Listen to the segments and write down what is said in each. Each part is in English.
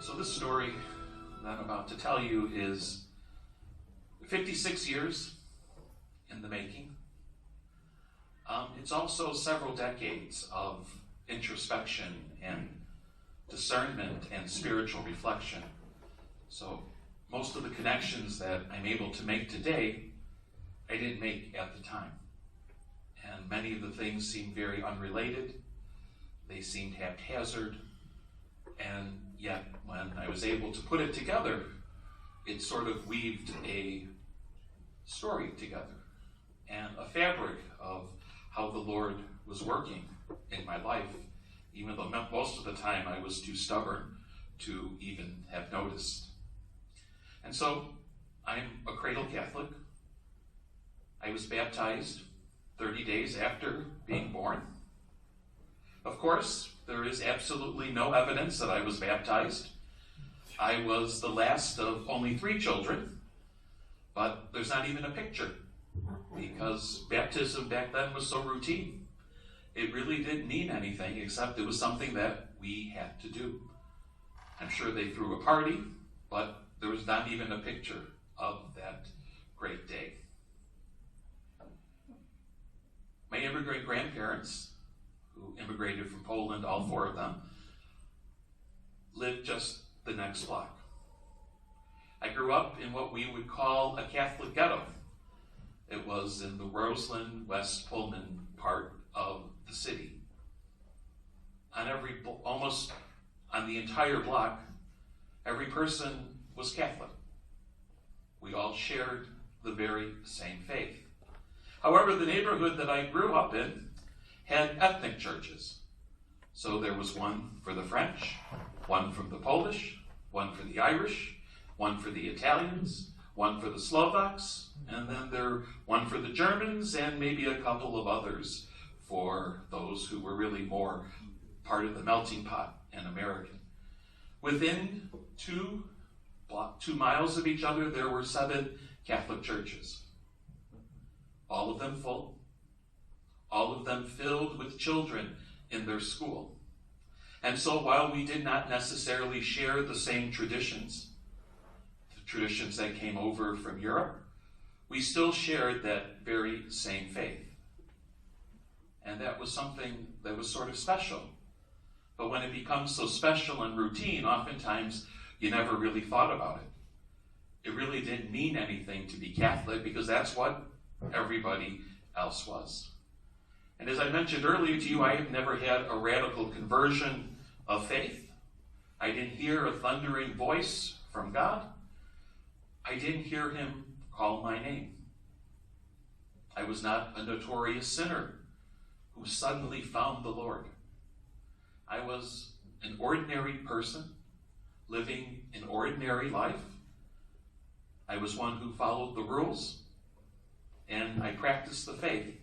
So this story that I'm about to tell you is 56 years in the making. It's also several decades of introspection and discernment and spiritual reflection. So most of the connections that I'm able to make today, I didn't make at the time. And many of the things seem very unrelated. They seemed haphazard. And yet, when I was able to put it together, it sort of weaved a story together and a fabric of how the Lord was working in my life, even though most of the time I was too stubborn to even have noticed. And so, I'm a cradle Catholic. I was baptized 30 days after being born. Of course, there is absolutely no evidence that I was baptized. I was the last of only 3 children, but there's not even a picture because baptism back then was so routine. It really didn't mean anything except it was something that we had to do. I'm sure they threw a party, but there was not even a picture of that great day. My immigrant grandparents, who immigrated from Poland, all 4 of them, lived just the next block. I grew up in what we would call a Catholic ghetto. It was in the Roseland, West Pullman part of the city. Almost on the entire block, every person was Catholic. We all shared the very same faith. However, the neighborhood that I grew up in had ethnic churches. So there was one for the French, one from the Polish, one for the Irish, one for the Italians, one for the Slovaks, and then one for the Germans, and maybe a couple of others for those who were really more part of the melting pot and American. Within 2 miles of each other, there were 7 Catholic churches. All of them full. All of them filled with children in their school. And so while we did not necessarily share the same traditions, the traditions that came over from Europe, we still shared that very same faith. And that was something that was sort of special. But when it becomes so special and routine, oftentimes you never really thought about it. It really didn't mean anything to be Catholic because that's what everybody else was. And as I mentioned earlier to you, I have never had a radical conversion of faith. I didn't hear a thundering voice from God. I didn't hear him call my name. I was not a notorious sinner who suddenly found the Lord. I was an ordinary person living an ordinary life. I was one who followed the rules, and I practiced the faith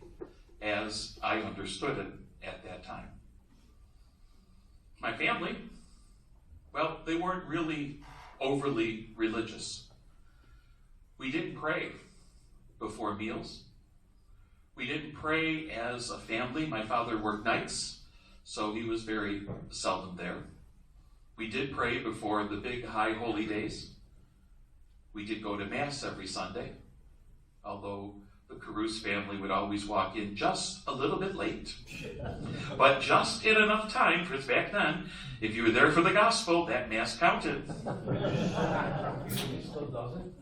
as I understood it at that time. My family, well, they weren't really overly religious. We didn't pray before meals. We didn't pray as a family. My father worked nights, so he was very seldom there. We did pray before the big high holy days. We did go to Mass every Sunday, although the Caruso family would always walk in just a little bit late, but just in enough time, because back then, if you were there for the gospel, that Mass counted. Still doesn't?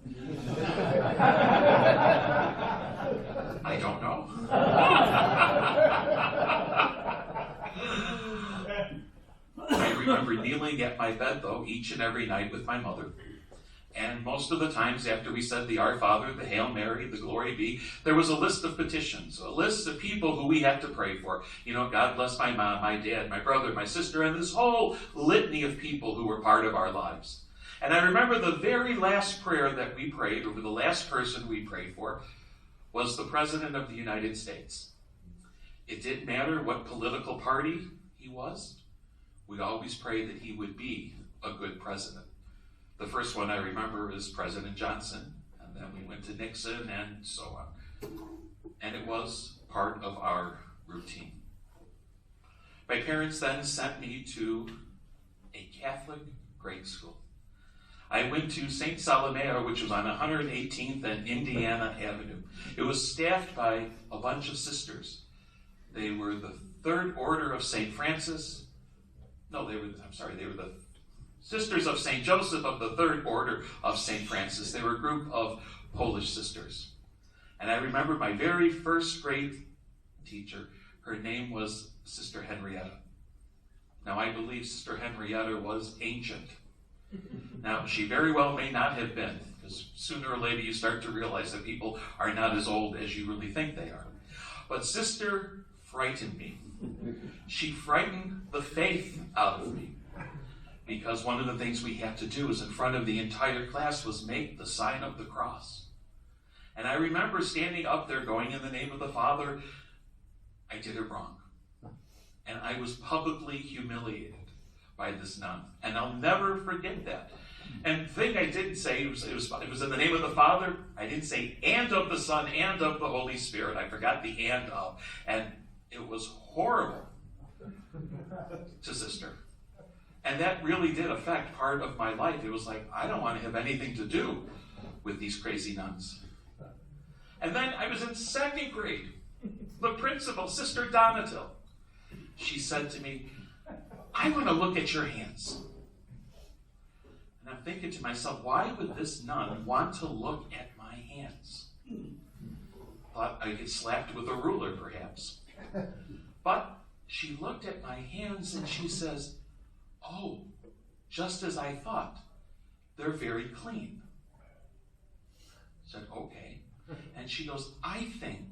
I don't know. I remember kneeling at my bed, though, each and every night with my mother. And most of the times after we said the Our Father, the Hail Mary, the Glory Be, there was a list of petitions, a list of people who we had to pray for. You know, God bless my mom, my dad, my brother, my sister, and this whole litany of people who were part of our lives. And I remember the very last prayer that we prayed, or the last person we prayed for, was the President of the United States. It didn't matter what political party he was. We always prayed that he would be a good president. The first one I remember is President Johnson, and then we went to Nixon and so on. And it was part of our routine. My parents then sent me to a Catholic grade school. I went to St. Salomea, which was on 118th and Indiana Avenue. It was staffed by a bunch of sisters. They were the Third Order of St. Francis. No, they were the Sisters of St. Joseph of the Third Order of St. Francis. They were a group of Polish sisters. And I remember my very first grade teacher, her name was Sister Henrietta. Now, I believe Sister Henrietta was ancient. Now, she very well may not have been, because sooner or later you start to realize that people are not as old as you really think they are. But Sister frightened me. She frightened the faith out of me. Because one of the things we had to do is in front of the entire class was make the sign of the cross. And I remember standing up there going, in the name of the Father. I did it wrong. And I was publicly humiliated by this nun. And I'll never forget that. And the thing I didn't say, it was in the name of the Father. I didn't say and of the Son and of the Holy Spirit. I forgot the and of. And it was horrible to Sister. And that really did affect part of my life. It was like, I don't want to have anything to do with these crazy nuns. And then I was in second grade. The principal, Sister Donatil, she said to me, I want to look at your hands. And I'm thinking to myself, why would this nun want to look at my hands? Thought I'd get slapped with a ruler, perhaps. But she looked at my hands and she says, oh, just as I thought, they're very clean. I said, okay. And she goes, I think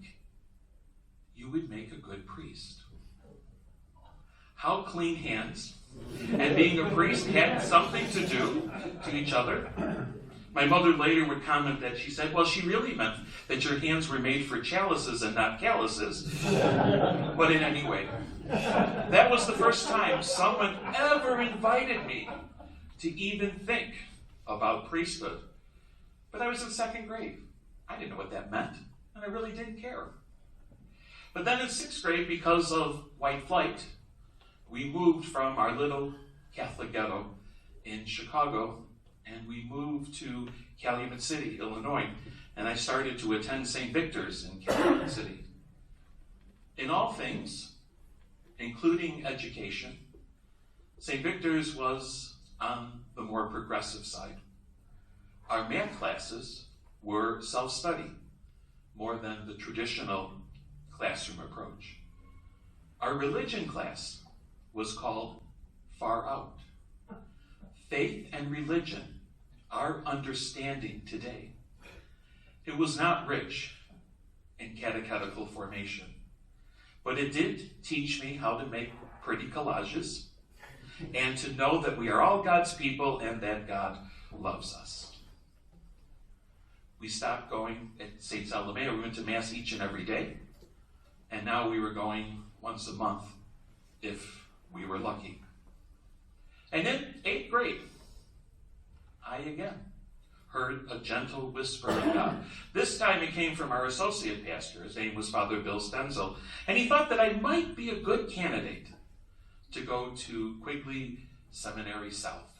you would make a good priest. How clean hands and being a priest had something to do to each other. My mother later would comment that she said, well, she really meant that your hands were made for chalices and not calluses. But in any way, that was the first time someone ever invited me to even think about priesthood. But I was in second grade. I didn't know what that meant, and I really didn't care. But then in sixth grade, because of white flight, we moved from our little Catholic ghetto in Chicago, and we moved to Calumet City, Illinois, and I started to attend St. Victor's in Calumet City. In all things, including education, St. Victor's was on the more progressive side. Our math classes were self-study, more than the traditional classroom approach. Our religion class was called Far Out. Faith and religion, our understanding today. It was not rich in catechetical formation, but it did teach me how to make pretty collages and to know that we are all God's people and that God loves us. We stopped going at St. Salomea. We went to Mass each and every day, and now we were going once a month if we were lucky. And in 8th grade, I again heard a gentle whisper of God. This time it came from our associate pastor. His name was Father Bill Stenzel, and he thought that I might be a good candidate to go to Quigley Seminary South.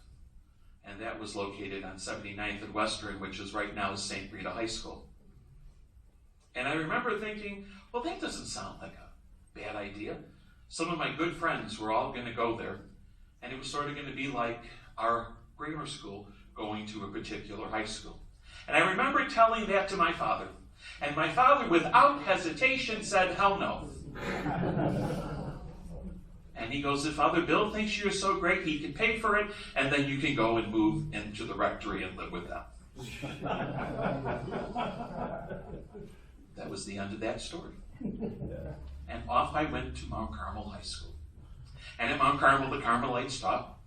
And that was located on 79th and Western, which is right now St. Rita High School. And I remember thinking, well, that doesn't sound like a bad idea. Some of my good friends were all going to go there, and it was sort of going to be like our grammar school going to a particular high school. And I remember telling that to my father, and my father, without hesitation, said, hell no. And he goes, if Father Bill thinks you're so great, he can pay for it, and then you can go and move into the rectory and live with them. That was the end of that story. And off I went to Mount Carmel High School. And at Mount Carmel, the Carmelites taught,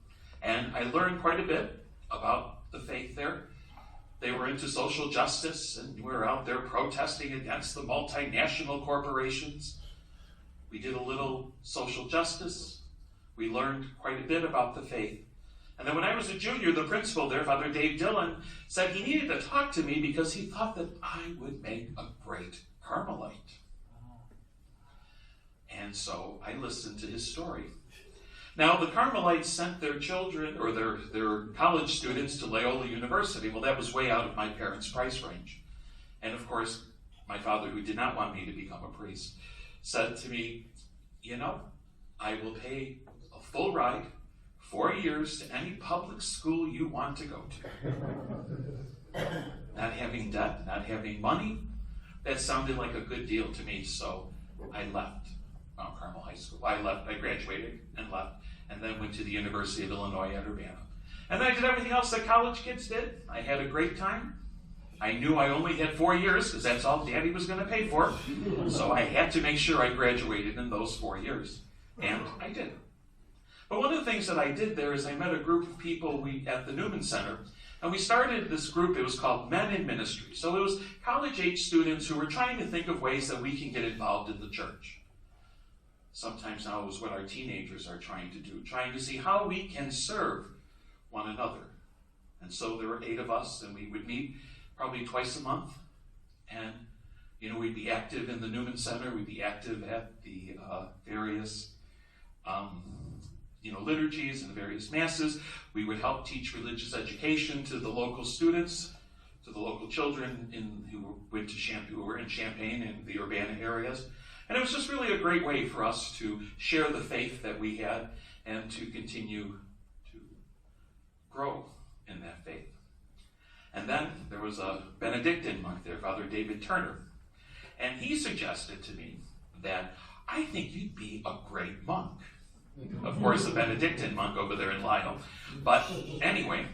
and I learned quite a bit about the faith there. They were into social justice, and we were out there protesting against the multinational corporations. We did a little social justice. We learned quite a bit about the faith. And then when I was a junior, the principal there, Father Dave Dillon, said he needed to talk to me because he thought that I would make a great Carmelite. And so I listened to his story. Now, the Carmelites sent their children, or their college students, to Loyola University. Well, that was way out of my parents' price range. And of course, my father, who did not want me to become a priest, said to me, you know, I will pay a full ride, 4 years, to any public school you want to go to. Not having debt, not having money, that sounded like a good deal to me, so I left Mount Carmel High School. I graduated and left, and then went to the University of Illinois at Urbana. And then I did everything else that college kids did. I had a great time. I knew I only had 4 years, because that's all Daddy was going to pay for. So I had to make sure I graduated in those 4 years. And I did. But one of the things that I did there is I met a group of people at the Newman Center. And we started this group. It was called Men in Ministry. So it was college-age students who were trying to think of ways that we can get involved in the church. Sometimes now is what our teenagers are trying to do, trying to see how we can serve one another. And so there were 8 of us, and we would meet probably twice a month. And, you know, we'd be active in the Newman Center. We'd be active at the various, liturgies and the various masses. We would help teach religious education to the local students, to the local children who were in Champaign and the Urbana areas. And it was just really a great way for us to share the faith that we had and to continue to grow in that faith. And then there was a Benedictine monk there, Father David Turner. And he suggested to me that I think you'd be a great monk. Of course, a Benedictine monk over there in Lyle. But anyway,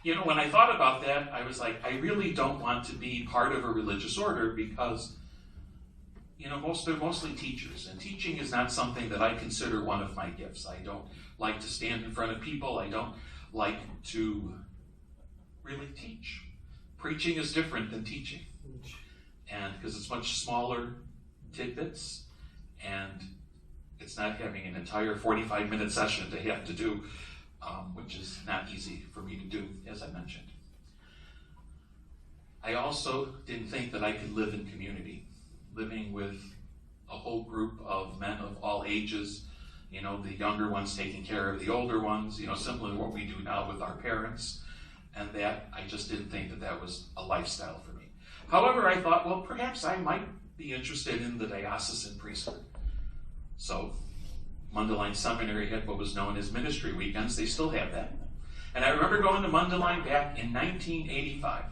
you know, when I thought about that, I was like, I really don't want to be part of a religious order because, you know, they're mostly teachers. And teaching is not something that I consider one of my gifts. I don't like to stand in front of people. I don't like to really teach. Preaching is different than teaching. And because it's much smaller tidbits, and it's not having an entire 45-minute session to have to do, which is not easy for me to do, as I mentioned. I also didn't think that I could live in community, living with a whole group of men of all ages, you know, the younger ones taking care of the older ones, you know, similar to what we do now with our parents. And that, I just didn't think that that was a lifestyle for me. However, I thought, well, perhaps I might be interested in the diocesan priesthood. So, Mundelein Seminary had what was known as ministry weekends. They still have that. And I remember going to Mundelein back in 1985.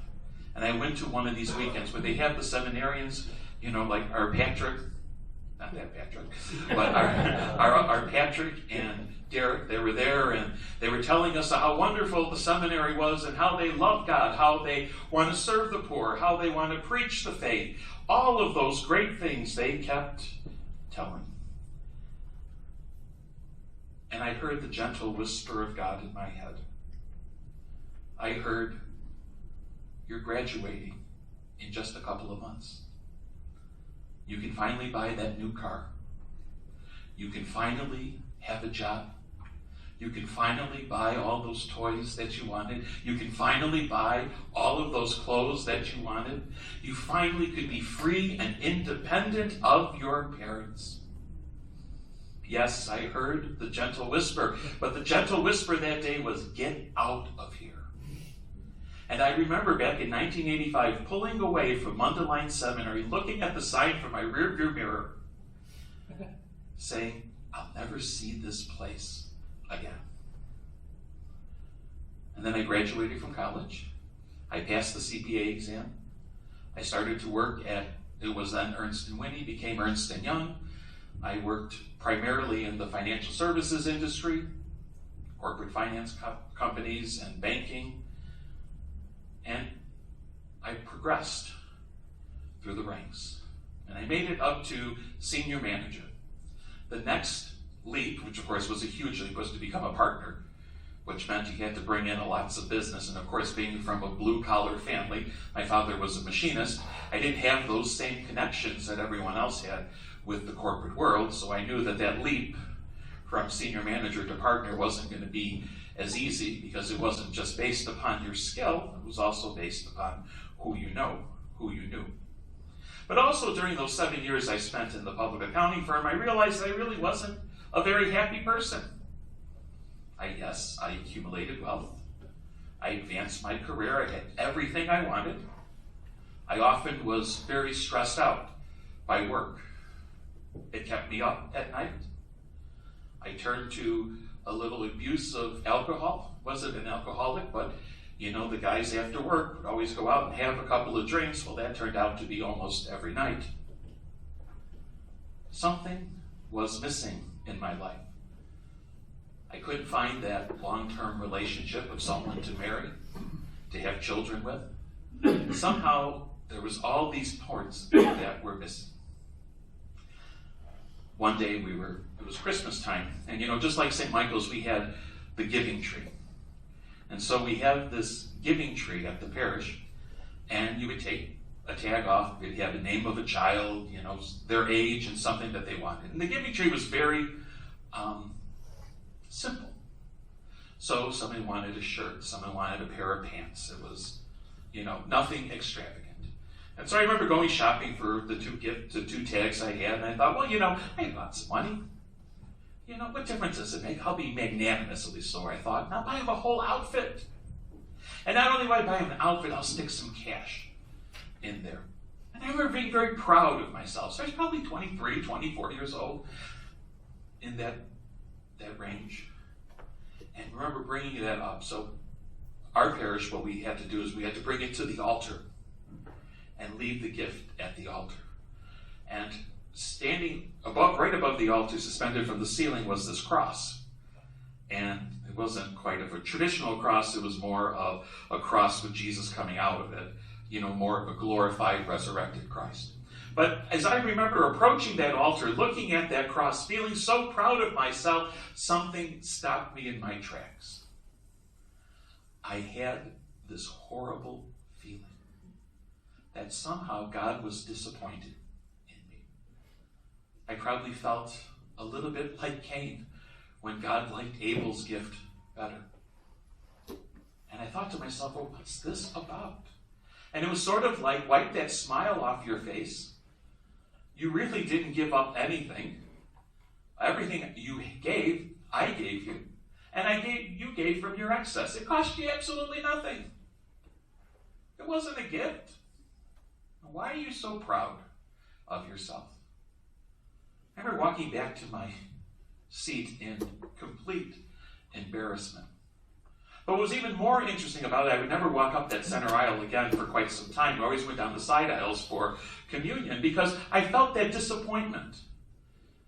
And I went to one of these weekends where they have the seminarians, you know, like our Patrick, not that Patrick, but our Patrick and Derek, they were there, and they were telling us how wonderful the seminary was and how they love God, how they want to serve the poor, how they want to preach the faith. All of those great things they kept telling. And I heard the gentle whisper of God in my head. I heard, you're graduating in just a couple of months. You can finally buy that new car. You can finally have a job. You can finally buy all those toys that you wanted. You can finally buy all of those clothes that you wanted. You finally could be free and independent of your parents. Yes, I heard the gentle whisper, but the gentle whisper that day was, get out of here. And I remember back in 1985 pulling away from Mundelein Seminary, looking at the sign from my rearview mirror, saying, I'll never see this place again. And then I graduated from college. I passed the CPA exam. I started to work at, it was then Ernst & Winnie, became Ernst & Young. I worked primarily in the financial services industry, corporate finance companies and banking. And I progressed through the ranks. And I made it up to senior manager. The next leap, which of course was a huge leap, was to become a partner, which meant you had to bring in lots of business. And of course, being from a blue-collar family, my father was a machinist, I didn't have those same connections that everyone else had with the corporate world, so I knew that that leap from senior manager to partner wasn't going to be as easy, because it wasn't just based upon your skill, it was also based upon who you knew. But also during those 7 years I spent in the public accounting firm, I realized I really wasn't a very happy person. I accumulated wealth. I advanced my career. I had everything I wanted. I often was very stressed out by work. It kept me up at night. I turned to a little abuse of alcohol. Wasn't an alcoholic, but the guys after work would always go out and have a couple of drinks. Well, that turned out to be almost every night. Something was missing in my life. I couldn't find that long-term relationship of someone to marry, to have children with. Somehow, there was all these parts that were missing. One day it was Christmas time, and just like St. Michael's, we had the giving tree. And so we have this giving tree at the parish, and you would take a tag off, you'd have the name of a child, their age and something that they wanted. And the giving tree was very simple. So somebody wanted a shirt, someone wanted a pair of pants. It was, nothing extravagant. And so I remember going shopping for the two tags I had, and I thought, well, I have lots of money. What difference does it make? I'll be magnanimously so, I thought. Now buy him a whole outfit. And not only will I buy him an outfit, I'll stick some cash in there. And I remember being very proud of myself. So I was probably 23, 24 years old, in that range. And remember bringing that up. So our parish, what we had to do is we had to bring it to the altar and leave the gift at the altar. And standing right above the altar, suspended from the ceiling, was this cross. And it wasn't quite of a traditional cross, it was more of a cross with Jesus coming out of it, more of a glorified, resurrected Christ. But as I remember approaching that altar, looking at that cross, feeling so proud of myself, something stopped me in my tracks. I had this horrible feeling that somehow God was disappointed in me. I probably felt a little bit like Cain when God liked Abel's gift better. And I thought to myself, well, what's this about? And it was sort of like, wipe that smile off your face. You really didn't give up anything. Everything you gave, I gave you. And you gave from your excess. It cost you absolutely nothing. It wasn't a gift. Why are you so proud of yourself? I remember walking back to my seat in complete embarrassment. But what was even more interesting about it, I would never walk up that center aisle again for quite some time. I always went down the side aisles for communion because I felt that disappointment,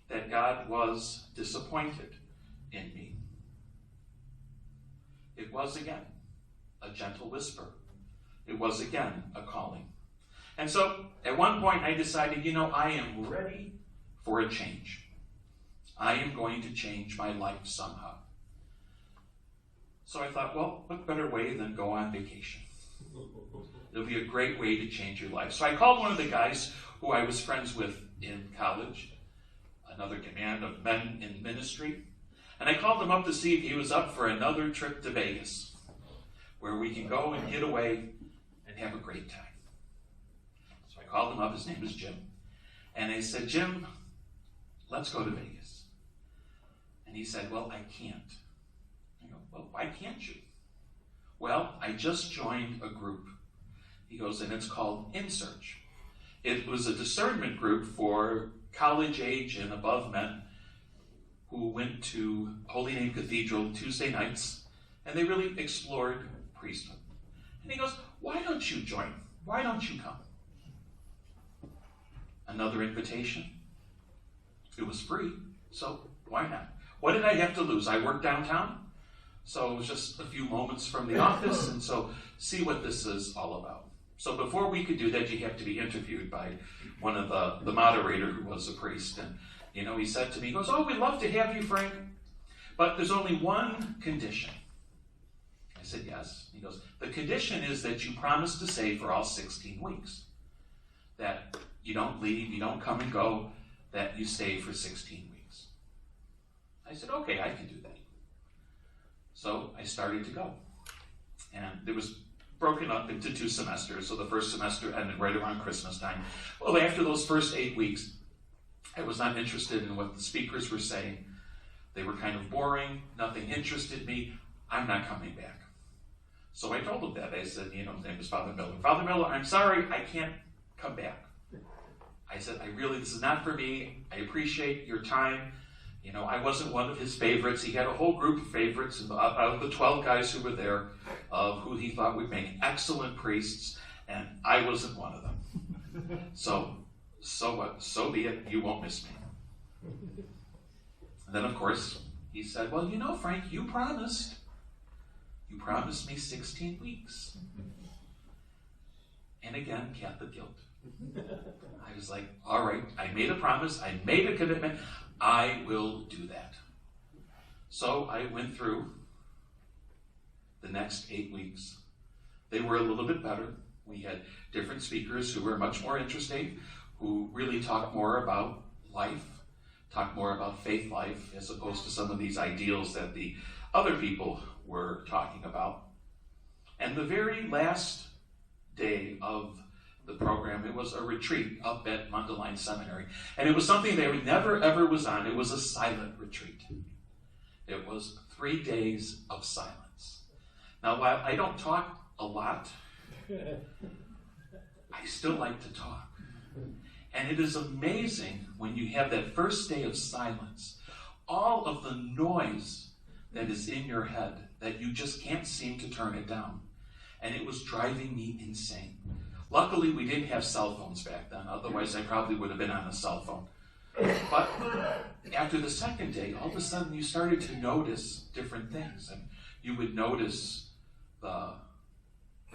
that God was disappointed in me. It was again a gentle whisper. It was again a calling. And so at one point I decided, I am ready for a change. I am going to change my life somehow. So I thought, well, what better way than go on vacation? It'll be a great way to change your life. So I called one of the guys who I was friends with in college, another man of men in ministry, and I called him up to see if he was up for another trip to Vegas, where we can go and get away and have a great time. So I called him up, his name is Jim, and I said, Jim, let's go to Vegas. And he said, well, I can't. I go, well, why can't you? Well, I just joined a group. He goes, and it's called In Search. It was a discernment group for college age and above men who went to Holy Name Cathedral Tuesday nights, and they really explored priesthood. And he goes, why don't you join? Why don't you come? Another invitation. It was free, so why not? What did I have to lose? I work downtown, so it was just a few moments from the office, and so see what this is all about. So before we could do that, you have to be interviewed by one of the moderator who was a priest. And, he said to me, he goes, oh, we'd love to have you, Frank, but there's only one condition. I said, yes. He goes, the condition is that you promise to stay for all 16 weeks. That you don't leave, you don't come and go, that you stay for 16 weeks. I said, okay, I can do that. So I started to go. And it was broken up into 2 semesters. So the first semester ended right around Christmas time. Well, after those first 8 weeks, I was not interested in what the speakers were saying. They were kind of boring. Nothing interested me. I'm not coming back. So I told him that. I said, his name is Father Miller. Father Miller, I'm sorry, I can't come back. I said, this is not for me. I appreciate your time. I wasn't one of his favorites. He had a whole group of favorites out of the 12 guys who were there, of who he thought would make excellent priests, and I wasn't one of them. So what? So be it. You won't miss me. And then, of course, he said, well, Frank, you promised. You promised me 16 weeks. And again, Catholic guilt. I was like, all right, I made a promise, I made a commitment, I will do that. So I went through the next 8 weeks. They were a little bit better. We had different speakers who were much more interesting, who really talked more about life, talked more about faith life, as opposed to some of these ideals that the other people were talking about. And the very last day of the program, it was a retreat up at Mundelein Seminary. And it was something that we never ever was on. It was a silent retreat. It was 3 days of silence. Now, while I don't talk a lot, I still like to talk. And it is amazing when you have that first day of silence, all of the noise that is in your head that you just can't seem to turn it down. And it was driving me insane. Luckily, we didn't have cell phones back then. Otherwise, I probably would have been on a cell phone. But after the second day, all of a sudden, you started to notice different things. And you would notice the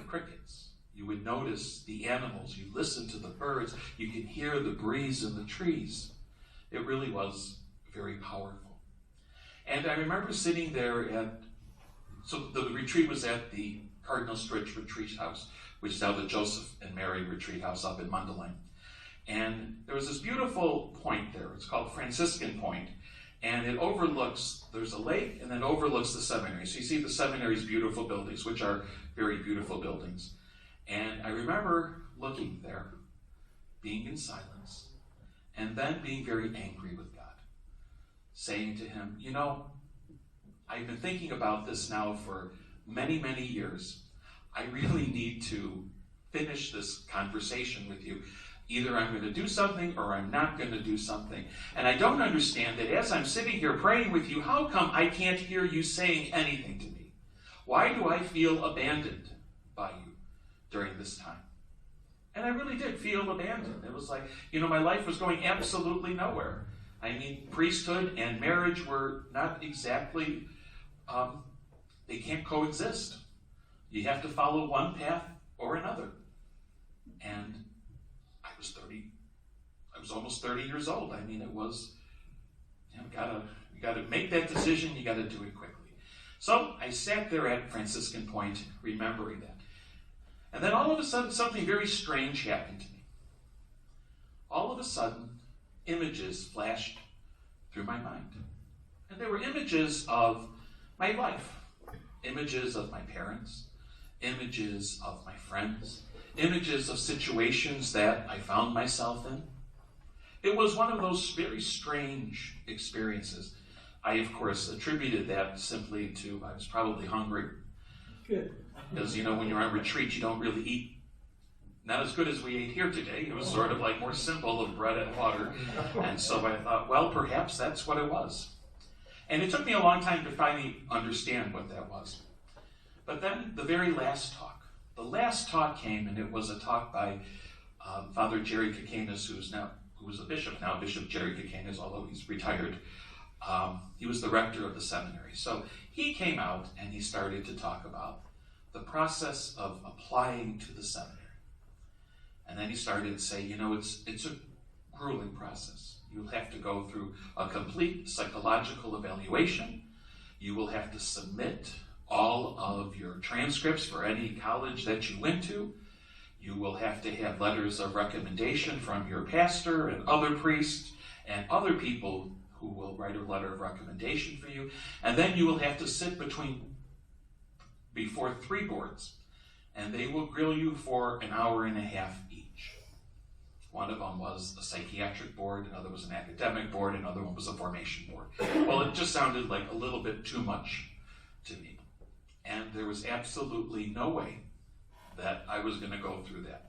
crickets. You would notice the animals. You listen to the birds. You can hear the breeze in the trees. It really was very powerful. And I remember sitting there so the retreat was at the Cardinal Stritch Retreat House, which is now the Joseph and Mary Retreat House up in Mundelein. And there was this beautiful point there. It's called Franciscan Point. And it overlooks, there's a lake, and then overlooks the seminary. So you see the seminary's beautiful buildings, which are very beautiful buildings. And I remember looking there, being in silence, and then being very angry with God, saying to him, I've been thinking about this now for many, many years. I really need to finish this conversation with you. Either I'm going to do something or I'm not going to do something. And I don't understand that as I'm sitting here praying with you, how come I can't hear you saying anything to me? Why do I feel abandoned by you during this time? And I really did feel abandoned. It was like, my life was going absolutely nowhere. I mean, priesthood and marriage were not exactly, they can't coexist. You have to follow one path or another. And I was almost 30 years old. I mean, it was, you gotta make that decision, you gotta do it quickly. So I sat there at Franciscan Point, remembering that. And then all of a sudden, something very strange happened to me. All of a sudden, images flashed through my mind. And they were images of my life. Images of my parents. Images of my friends. Images of situations that I found myself in. It was one of those very strange experiences. I, of course, attributed that simply to I was probably hungry. Good. Because, when you're on retreat, you don't really eat not as good as we ate here today. It was sort of like more simple of bread and water. And so I thought, well, perhaps that's what it was. And it took me a long time to finally understand what that was. But then the very last talk came, and it was a talk by Father Jerry Kakanis, who was a bishop now, Bishop Jerry Kakanis, although he's retired. He was the rector of the seminary. So he came out and he started to talk about the process of applying to the seminary. And then he started to say, it's a grueling process. You'll have to go through a complete psychological evaluation. You will have to submit all of your transcripts for any college that you went to. You will have to have letters of recommendation from your pastor and other priests and other people who will write a letter of recommendation for you. And then you will have to sit before 3 boards, and they will grill you for an hour and a half each. One of them was a psychiatric board, another was an academic board, another one was a formation board. Well, it just sounded like a little bit too much to me. And there was absolutely no way that I was going to go through that.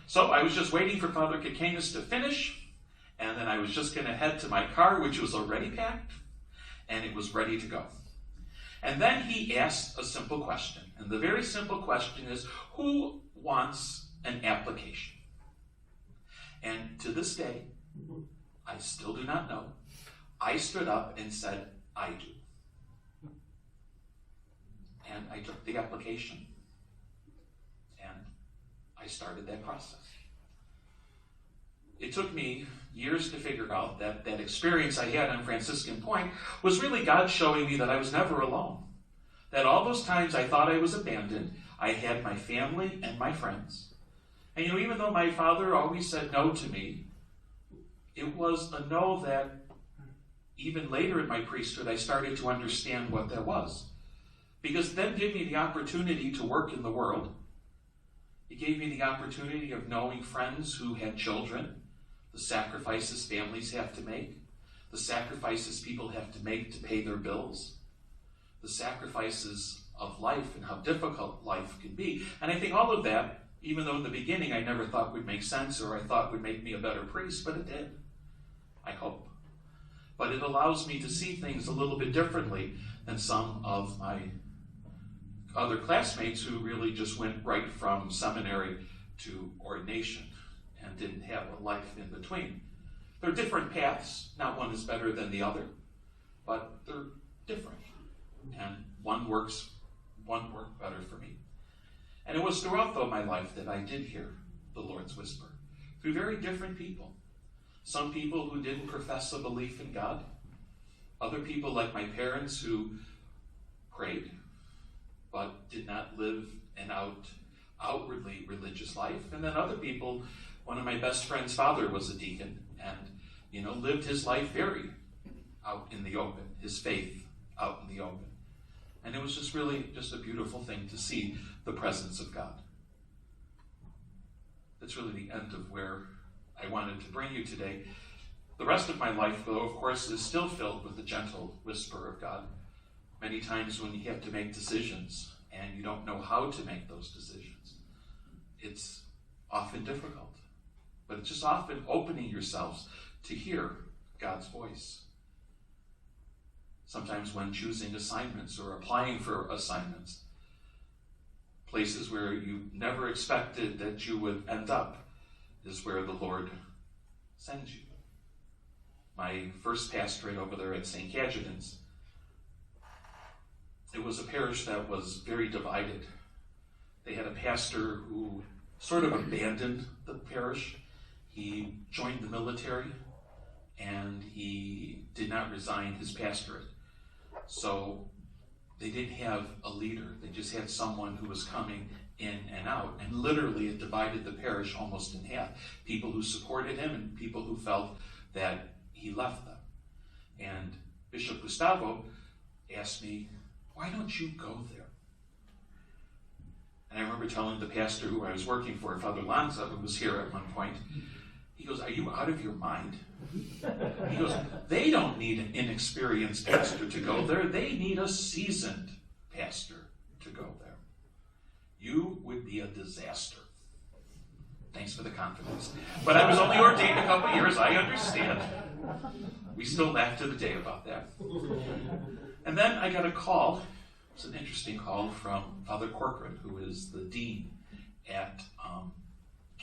So I was just waiting for Father Kikanis to finish, and then I was just going to head to my car, which was already packed, and it was ready to go. And then he asked a simple question. And the very simple question is, who wants an application? And to this day, I still do not know. I stood up and said, I do. And I took the application, and I started that process. It took me years to figure out that that experience I had on Franciscan Point was really God showing me that I was never alone. That all those times I thought I was abandoned, I had my family and my friends. And even though my father always said no to me, it was a no that even later in my priesthood I started to understand what that was. Because then gave me the opportunity to work in the world. It gave me the opportunity of knowing friends who had children, the sacrifices families have to make, the sacrifices people have to make to pay their bills, the sacrifices of life and how difficult life can be. And I think all of that, even though in the beginning I never thought would make sense or I thought would make me a better priest, but it did, I hope. But it allows me to see things a little bit differently than some of my other classmates who really just went right from seminary to ordination and didn't have a life in between. They're different paths. Not one is better than the other, but they're different. And one worked better for me. And it was throughout, though, my life that I did hear the Lord's whisper, through very different people. Some people who didn't profess a belief in God, other people like my parents who prayed, but did not live an outwardly religious life, and then other people. One of my best friend's father was a deacon, and lived his life very out in the open, his faith out in the open. And it was just really just a beautiful thing to see the presence of God. That's really the end of where I wanted to bring you today. The rest of my life, though, of course, is still filled with the gentle whisper of God. Many times when you have to make decisions and you don't know how to make those decisions, it's often difficult. But it's just often opening yourselves to hear God's voice. Sometimes when choosing assignments or applying for assignments, places where you never expected that you would end up is where the Lord sends you. My first pastorate over there at St. Cajetan's, it was a parish that was very divided. They had a pastor who sort of abandoned the parish. He joined the military, and he did not resign his pastorate. So they didn't have a leader. They just had someone who was coming in and out. And literally it divided the parish almost in half. People who supported him and people who felt that he left them. And Bishop Gustavo asked me, why don't you go there? And I remember telling the pastor who I was working for, Father Lanza, who was here at one point, he goes, are you out of your mind? He goes, they don't need an inexperienced pastor to go there. They need a seasoned pastor to go there. You would be a disaster. Thanks for the confidence. But I was only ordained a couple years. I understand. We still laugh to the day about that. And then I got a call. It was an interesting call from Father Corcoran, who is the dean at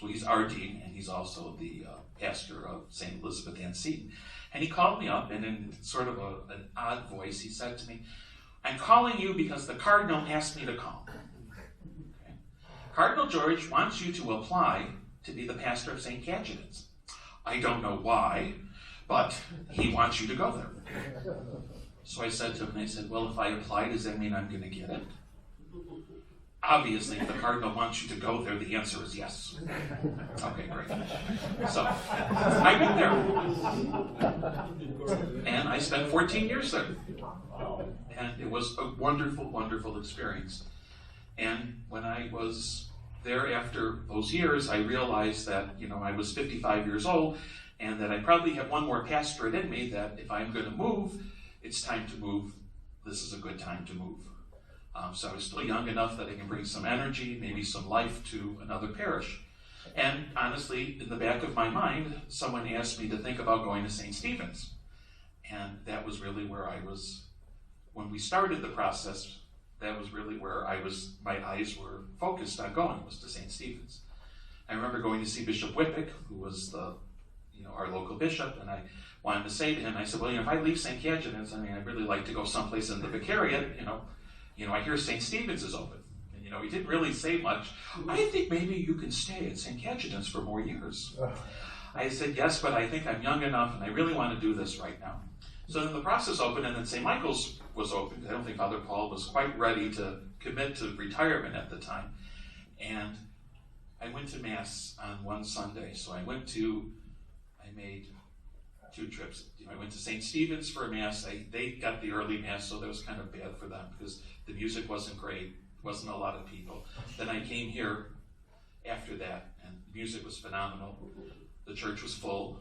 he's our dean, and he's also the pastor of St. Elizabeth Ann Seton. And he called me up, and in sort of an odd voice, he said to me, I'm calling you because the Cardinal asked me to call. Okay. Cardinal George wants you to apply to be the pastor of St. Cajetan's. I don't know why, but he wants you to go there. So I said to him, well, if I apply, does that mean I'm going to get it? Obviously, if the Cardinal wants you to go there, the answer is yes. Okay, great. So, I went there. And I spent 14 years there. And it was a wonderful, wonderful experience. And when I was there, after those years, I realized that, I was 55 years old and that I probably have one more pastorate in me, that if I'm going to move, it's time to move. This is a good time to move. So I was still young enough that I can bring some energy, maybe some life to another parish. And honestly, in the back of my mind, someone asked me to think about going to St. Stephen's. And that was really where I was, when we started the process, that was really where my eyes were focused on going, was to St. Stephen's. I remember going to see Bishop Whitpick, who was our local bishop, and I wanted to say to him, I said, well, if I leave St. Cajetan's, I'd really like to go someplace in the vicariate, I hear St. Stephen's is open. And, he didn't really say much. I think maybe you can stay at St. Cajetan's for more years. I said, yes, but I think I'm young enough, and I really want to do this right now. So then the process opened, and then St. Michael's was open. I don't think Father Paul was quite ready to commit to retirement at the time. And I went to Mass on one Sunday. So I made 2 trips. I went to St. Stephen's for a Mass. They got the early Mass, so that was kind of bad for them because the music wasn't great. Wasn't a lot of people. Then I came here after that, and the music was phenomenal. The church was full.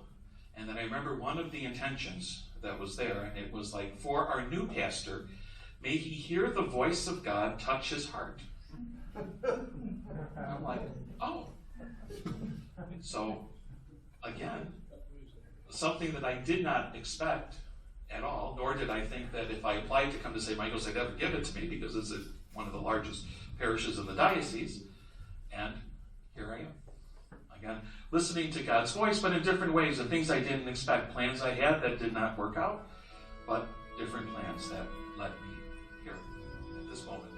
And then I remember one of the intentions that was there, and it was like, for our new pastor, may he hear the voice of God touch his heart. I'm like, oh. So, again, something that I did not expect at all, nor did I think that if I applied to come to St. Michael's, they'd ever give it to me, because it's one of the largest parishes in the diocese. And here I am. Again, listening to God's voice, but in different ways, and things I didn't expect, plans I had that did not work out, but different plans that led me here at this moment.